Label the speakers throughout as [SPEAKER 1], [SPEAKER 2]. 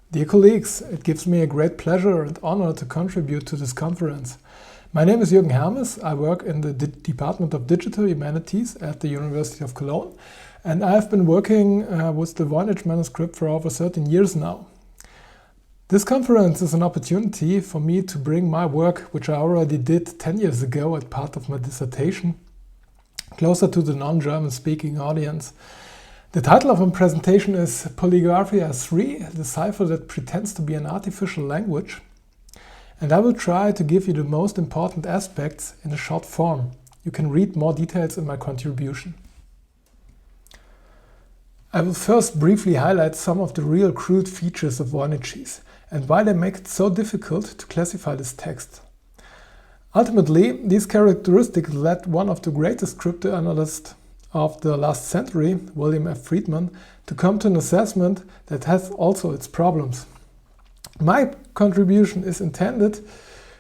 [SPEAKER 1] Dear colleagues, it gives me a great pleasure and honor to contribute to this conference. My name is Jürgen Hermes. I work in the Department of Digital Humanities at the University of Cologne, and I have been working with the Voynich manuscript for over 13 years now. This conference is an opportunity for me to bring my work, which I already did 10 years ago as part of my dissertation, closer to the non-German speaking audience. The title of my presentation is Polygraphia III, the cipher that pretends to be an artificial language. And I will try to give you the most important aspects in a short form. You can read more details in my contribution. I will first briefly highlight some of the real crude features of Voynichese and why they make it so difficult to classify this text. Ultimately, these characteristics led one of the greatest cryptanalysts of the last century, William F. Friedman, to come to an assessment that has also its problems. My contribution is intended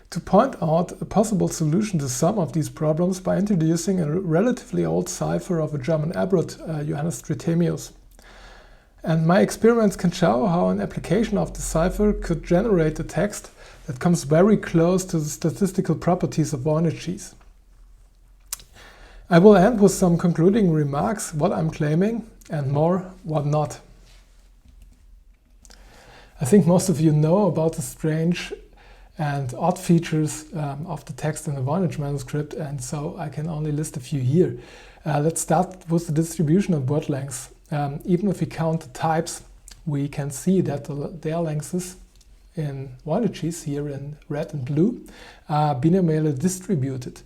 [SPEAKER 1] to point out a possible solution to some of these problems by introducing a relatively old cipher of a German abbot, Johannes Trithemius. And my experiments can show how an application of the cipher could generate a text that comes very close to the statistical properties of Voynichese. I will end with some concluding remarks, what I'm claiming, and more, what not. I think most of you know about the strange and odd features of the text in the Voynich manuscript, and so I can only list a few here. Let's start with the distribution of word lengths. Even if we count the types, we can see that their lengths in Voynichese, here in red and blue, are binomially distributed.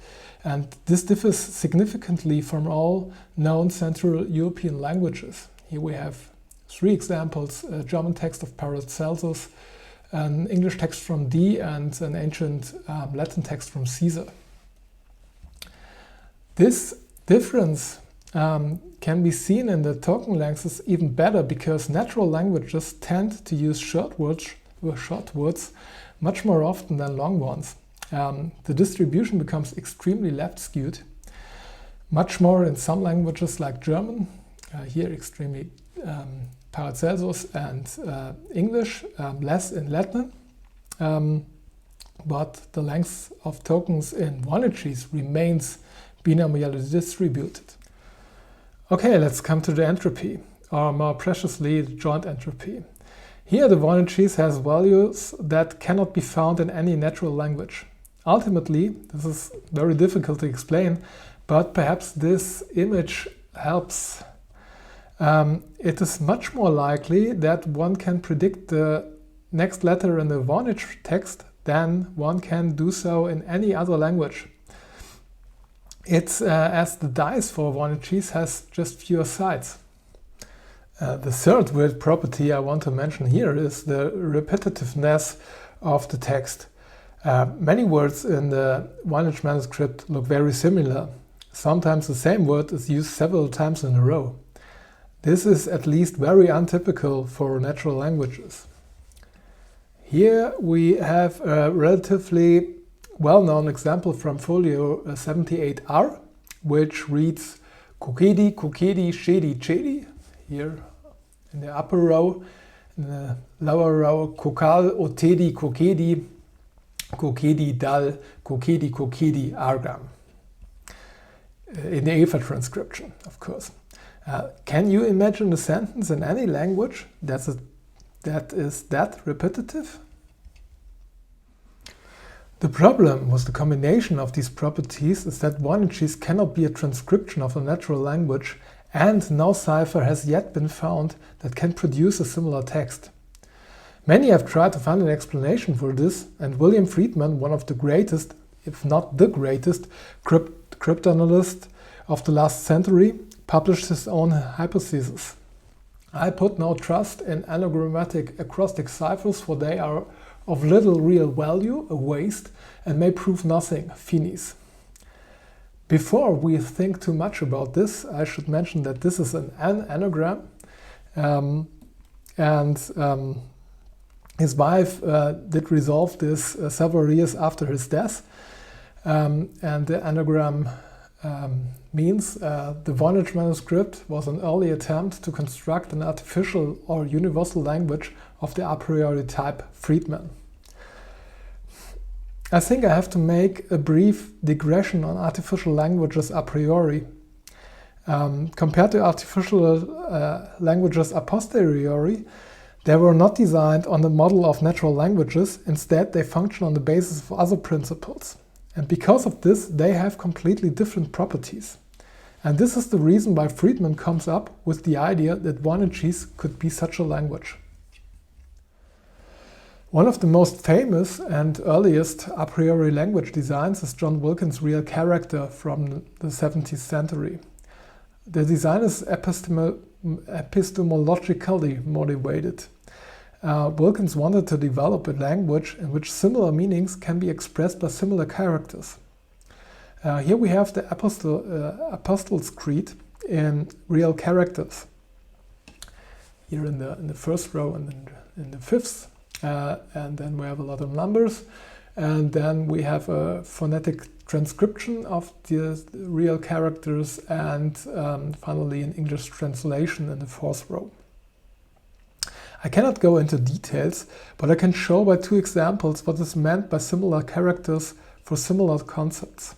[SPEAKER 1] And this differs significantly from all known Central European languages. Here we have three examples: a German text of Paracelsus, an English text from Dee, and an ancient Latin text from Caesar. This difference can be seen in the token lengths even better because natural languages tend to use short words much more often than long ones. The distribution becomes extremely left-skewed, much more in some languages like German, here extremely Paracelsus, and English, less in Latin. But the length of tokens in Voynichese remains binomially distributed. Okay, let's come to the entropy, or more preciously, the joint entropy. Here the Voynichese has values that cannot be found in any natural language. Ultimately, this is very difficult to explain, but perhaps this image helps. It is much more likely that one can predict the next letter in the Voynich text than one can do so in any other language. It's as the dice for Voynichese has just fewer sides. The third weird property I want to mention here is the repetitiveness of the text. Many words in the Voynich manuscript look very similar. Sometimes the same word is used several times in a row. This is at least very untypical for natural languages. Here we have a relatively well-known example from folio 78R, which reads Kokedi, Kokedi, Shedi, Chedi. Here in the upper row, in the lower row, Kokal, Otedi, Kokedi, Kokedi, Dal, Kokedi, Kokedi, Argam. In the E05 transcription, of course. Can you imagine a sentence in any language that is that repetitive? The problem with the combination of these properties is that Voynichese cannot be a transcription of a natural language, and no cipher has yet been found that can produce a similar text. Many have tried to find an explanation for this, and William Friedman, one of the greatest, if not the greatest, cryptanalyst of the last century, published his own hypothesis. I put no trust in anagrammatic acrostic ciphers, for they are of little real value, a waste, and may prove nothing, finis. Before we think too much about this, I should mention that this is an anagram, his wife did resolve this several years after his death, and the anagram means the Voynich manuscript was an early attempt to construct an artificial or universal language of the a priori type Friedman. I think I have to make a brief digression on artificial languages a priori. Compared to artificial languages a posteriori, they were not designed on the model of natural languages. Instead, they function on the basis of other principles. And because of this, they have completely different properties. And this is the reason why Friedman comes up with the idea that Voynichese could be such a language. One of the most famous and earliest a priori language designs is John Wilkins' real character from the 17th century. The design is epistemologically motivated. Wilkins wanted to develop a language in which similar meanings can be expressed by similar characters. Here we have the Apostles' Creed in real characters. Here in the first row and in the fifth. And then we have a lot of numbers. And then we have a phonetic transcription of the real characters and finally an English translation in the fourth row. I cannot go into details, but I can show by two examples what is meant by similar characters for similar concepts.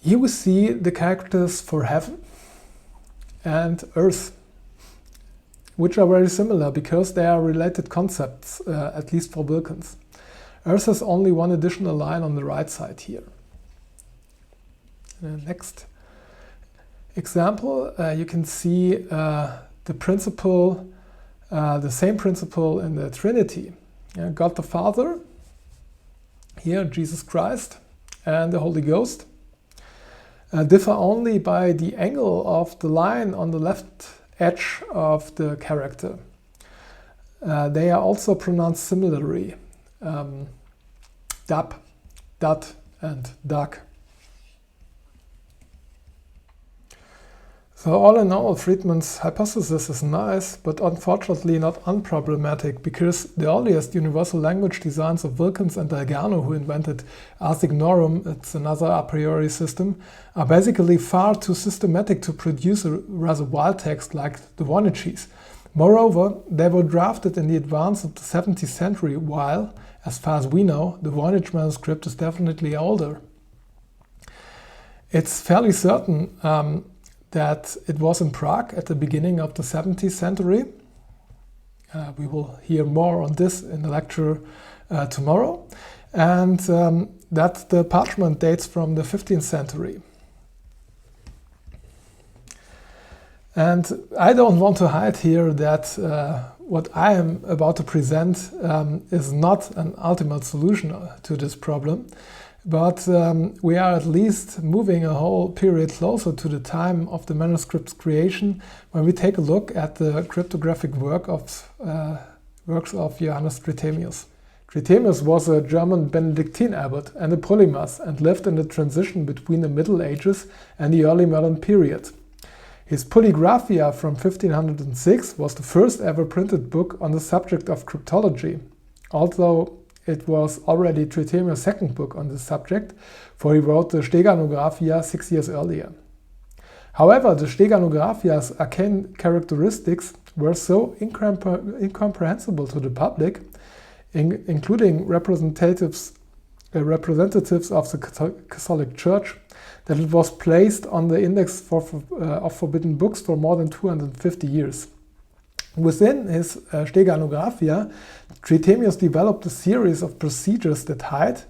[SPEAKER 1] Here we see the characters for heaven and earth, which are very similar because they are related concepts, at least for Wilkins. Earth has only one additional line on the right side here. Next example, you can see the principle, the same principle in the Trinity. God the Father, here Jesus Christ, and the Holy Ghost differ only by the angle of the line on the left edge of the character. They are also pronounced similarly. Dab, dat, and dag. So all in all, Friedman's hypothesis is nice, but unfortunately not unproblematic, because the earliest universal language designs of Wilkins and Delgado, who invented ars ignorum, it's another a priori system, are basically far too systematic to produce a rather wild text like the Voynichese. Moreover, they were drafted in the advance of the 17th century, while, as far as we know, the Voynich manuscript is definitely older. It's fairly certain that it was in Prague at the beginning of the 17th century. We will hear more on this in the lecture tomorrow. And that the parchment dates from the 15th century. And I don't want to hide here that what I am about to present is not an ultimate solution to this problem. But we are at least moving a whole period closer to the time of the manuscript's creation when we take a look at the cryptographic works of Johannes Trithemius. Trithemius was a German Benedictine abbot and a polymath and lived in the transition between the Middle Ages and the early modern period. His Polygraphia from 1506 was the first ever printed book on the subject of cryptology, although it was already Trithemius' second book on this subject, for he wrote the Steganographia 6 years earlier. However, the Steganographia's arcane characteristics were so incomprehensible to the public, including representatives of the Catholic Church, that it was placed on the index of forbidden books for more than 250 years. Within his Steganographia, Trithemius developed a series of procedures that hide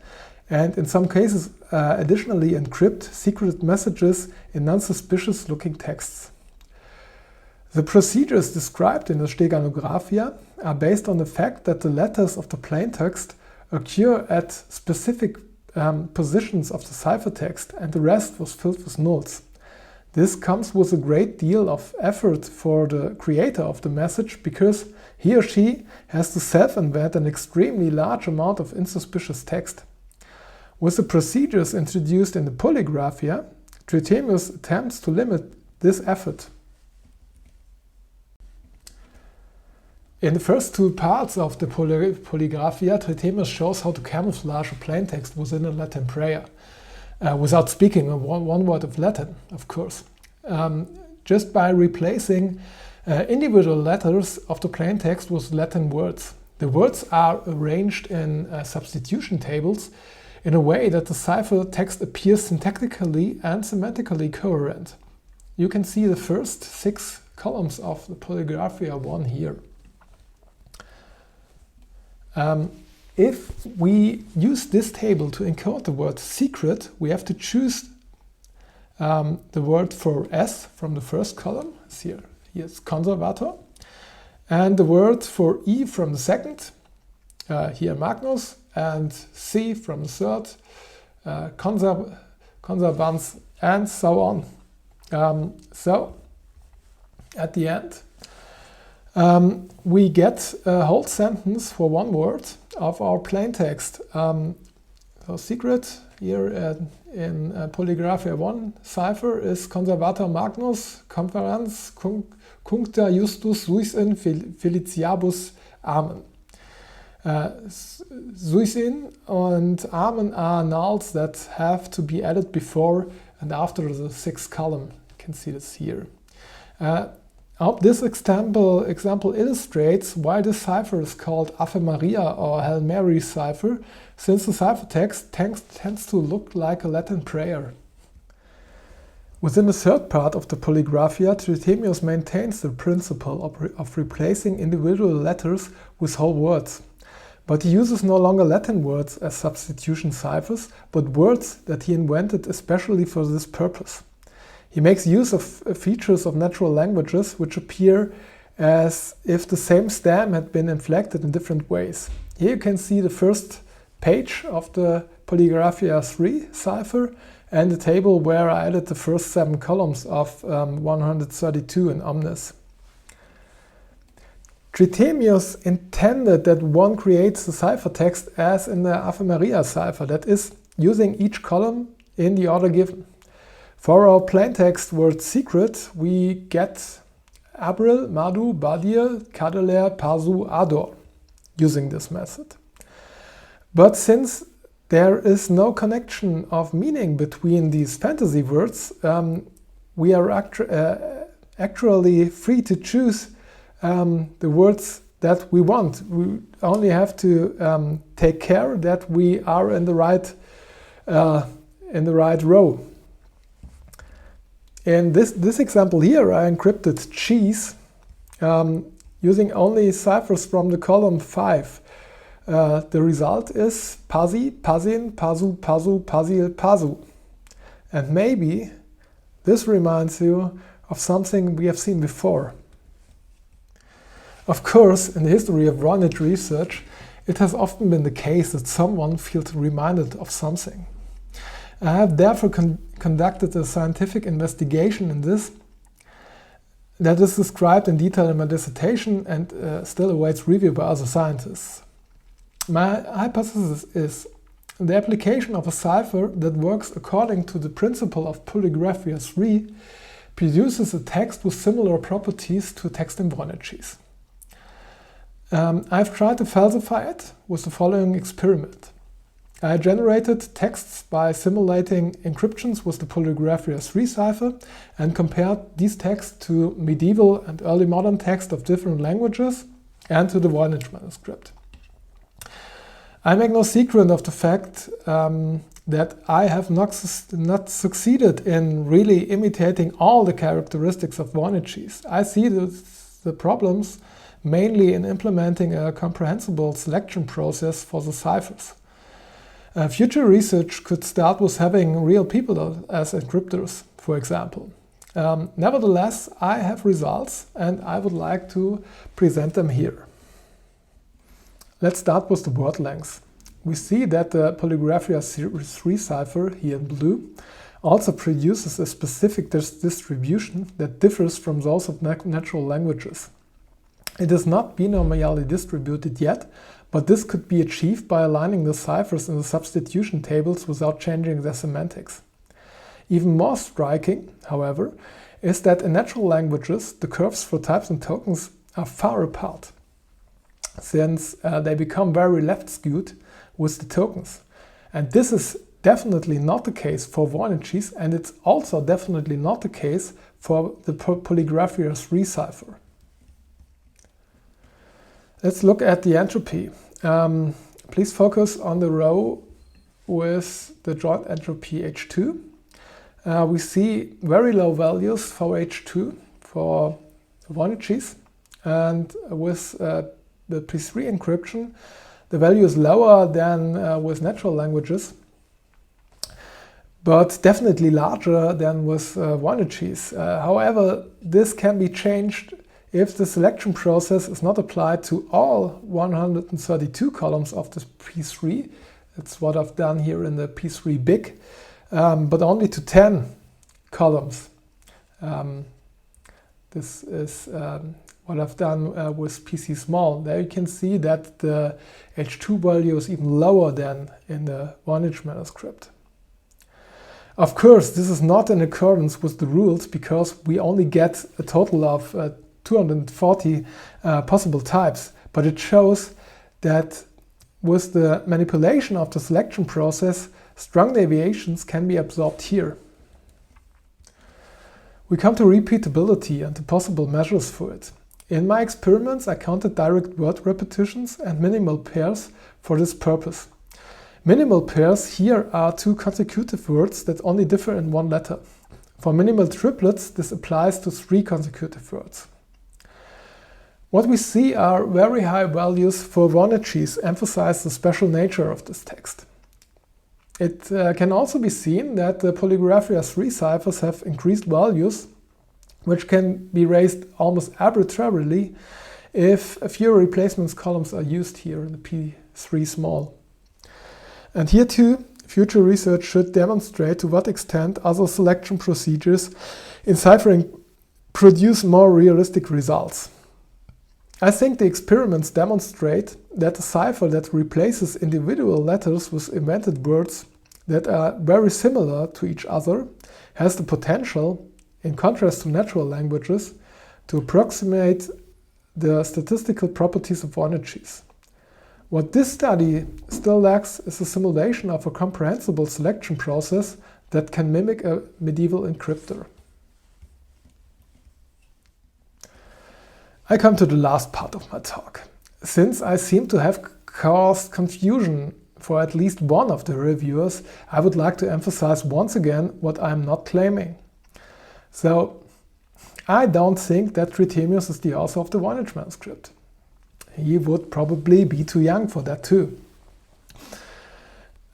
[SPEAKER 1] and, in some cases, additionally encrypt secret messages in non-suspicious looking texts. The procedures described in the Steganographia are based on the fact that the letters of the plaintext occur at specific positions of the ciphertext and the rest was filled with nulls. This comes with a great deal of effort for the creator of the message because he or she has to self-invent an extremely large amount of insuspicious text. With the procedures introduced in the Polygraphia, Trithemius attempts to limit this effort. In the first two parts of the Polygraphia, Trithemius shows how to camouflage a plaintext within a Latin prayer. without speaking one word of Latin, of course. Just by replacing individual letters of the plain text with Latin words. The words are arranged in substitution tables in a way that the cipher text appears syntactically and semantically coherent. You can see the first 6 columns of the Polygraphia I here. If we use this table to encode the word secret, we have to choose the word for S from the first column. Here's conservator. And the word for E from the second, here Magnus, and C from the third, conservans, and so on. So, at the end, we get a whole sentence for one word of our plain text. So secret here in Polygraphia I cipher is Conservator Magnus Conference Cuncta Justus suis in Feliciabus Amen. Suis in and Amen are nulls that have to be added before and after the 6th column. You can see this here. I hope this example illustrates why this cipher is called Ave Maria or Hail Mary cipher, since the cipher text tends to look like a Latin prayer. Within the third part of the Polygraphia, Trithemian maintains the principle of replacing individual letters with whole words. But he uses no longer Latin words as substitution ciphers, but words that he invented especially for this purpose. He makes use of features of natural languages which appear as if the same stem had been inflected in different ways. Here you can see the first page of the Polygraphia III cipher and the table where I added the first 7 columns of 132 in omnes. Trithemian intended that one creates the cipher text as in the Ave Maria cipher, that is, using each column in the order given. For our plaintext word secret, we get Abril, Madu, Badir, Kadeler, Pasu, Ador, using this method. But since there is no connection of meaning between these fantasy words, we are actually free to choose the words that we want. We only have to take care that we are in the right row. In this example here, I encrypted cheese using only ciphers from the column 5. The result is Pasi, Pasin, Pasu, Pasu, Pasil, Pasu. And maybe this reminds you of something we have seen before. Of course, in the history of Voynich research, it has often been the case that someone feels reminded of something. I have therefore conducted a scientific investigation in this that is described in detail in my dissertation and still awaits review by other scientists. My hypothesis is the application of a cipher that works according to the principle of Polygraphia III produces a text with similar properties to a text in Voynichese. I've tried to falsify it with the following experiment. I generated texts by simulating encryptions with the Polygraphia III cipher and compared these texts to medieval and early modern texts of different languages and to the Voynich manuscript. I make no secret of the fact that I have not succeeded in really imitating all the characteristics of Voynichese. I see the problems mainly in implementing a comprehensible selection process for the ciphers. Future research could start with having real people as encryptors, for example. Nevertheless, I have results and I would like to present them here. Let's start with the word length. We see that the Polygraphia III cipher, here in blue, also produces a specific distribution that differs from those of natural languages. It is not binomially distributed yet, but this could be achieved by aligning the ciphers in the substitution tables without changing their semantics. Even more striking, however, is that in natural languages, the curves for types and tokens are far apart, since they become very left-skewed with the tokens. And this is definitely not the case for Voynichese, and it's also definitely not the case for the Polygraphia III cipher. Let's look at the entropy. Please focus on the row with the joint entropy H2. We see very low values for H2 for Voynichese, and with the P3 encryption, the value is lower than with natural languages, but definitely larger than with Voynichese. However, this can be changed if the selection process is not applied to all 132 columns of the P3. That's what I've done here in the P3 big, but only to 10 columns. This is what I've done with PC small. There you can see that the H2 value is even lower than in the Voynich manuscript. Of course, this is not in accordance with the rules, because we only get a total of 240 possible types, but it shows that with the manipulation of the selection process, strong deviations can be absorbed here. We come to repeatability and the possible measures for it. In my experiments, I counted direct word repetitions and minimal pairs for this purpose. Minimal pairs here are two consecutive words that only differ in one letter. For minimal triplets, this applies to 3 consecutive words. What we see are very high values for Voynichese, emphasize the special nature of this text. It can also be seen that the Polygraphia III ciphers have increased values, which can be raised almost arbitrarily if fewer replacements columns are used here in the P3 small. And here too, future research should demonstrate to what extent other selection procedures in ciphering produce more realistic results. I think the experiments demonstrate that a cipher that replaces individual letters with invented words that are very similar to each other has the potential, in contrast to natural languages, to approximate the statistical properties of Voynichese. What this study still lacks is a simulation of a comprehensible selection process that can mimic a medieval encryptor. I come to the last part of my talk. Since I seem to have caused confusion for at least one of the reviewers, I would like to emphasize once again what I am not claiming. So, I don't think that Trithemian is the author of the Voynich manuscript. He would probably be too young for that too.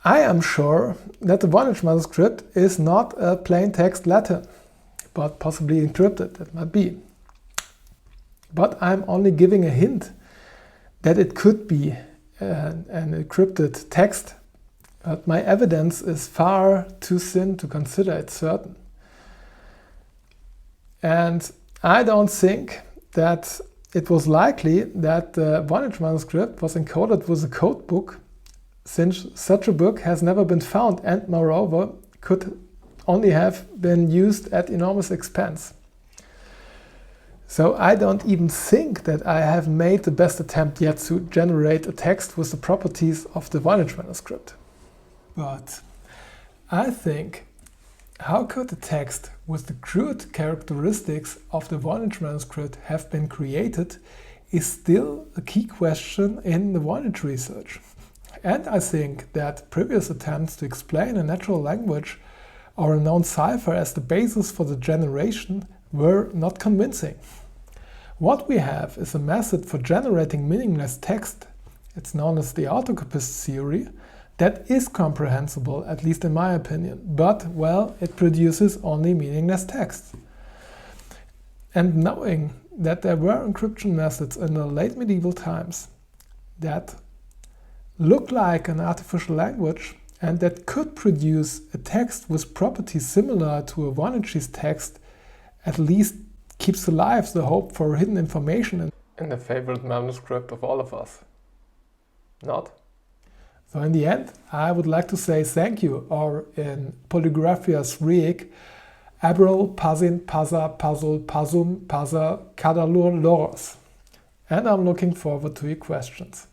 [SPEAKER 1] I am sure that the Voynich manuscript is not a plain text Latin, but possibly encrypted, that might be. But I'm only giving a hint that it could be an encrypted text, but my evidence is far too thin to consider it certain. And I don't think that it was likely that the Voynich manuscript was encoded with a code book, since such a book has never been found and moreover could only have been used at enormous expense. So I don't even think that I have made the best attempt yet to generate a text with the properties of the Voynich manuscript. But I think, how could a text with the crude characteristics of the Voynich manuscript have been created is still a key question in the Voynich research. And I think that previous attempts to explain a natural language or a known cipher as the basis for the generation were not convincing. What we have is a method for generating meaningless text, it's known as the autocopist theory, that is comprehensible, at least in my opinion, but, well, it produces only meaningless text. And knowing that there were encryption methods in the late medieval times that look like an artificial language and that could produce a text with properties similar to a Voynichese text, at least keeps alive the hope for hidden information in the favorite manuscript of all of us. Not? So in the end, I would like to say thank you, or in Polygraphia III, Abril, Pasin, Pasa, Pasul, Pasum, Pasa, Kadalur, Loros. And I'm looking forward to your questions.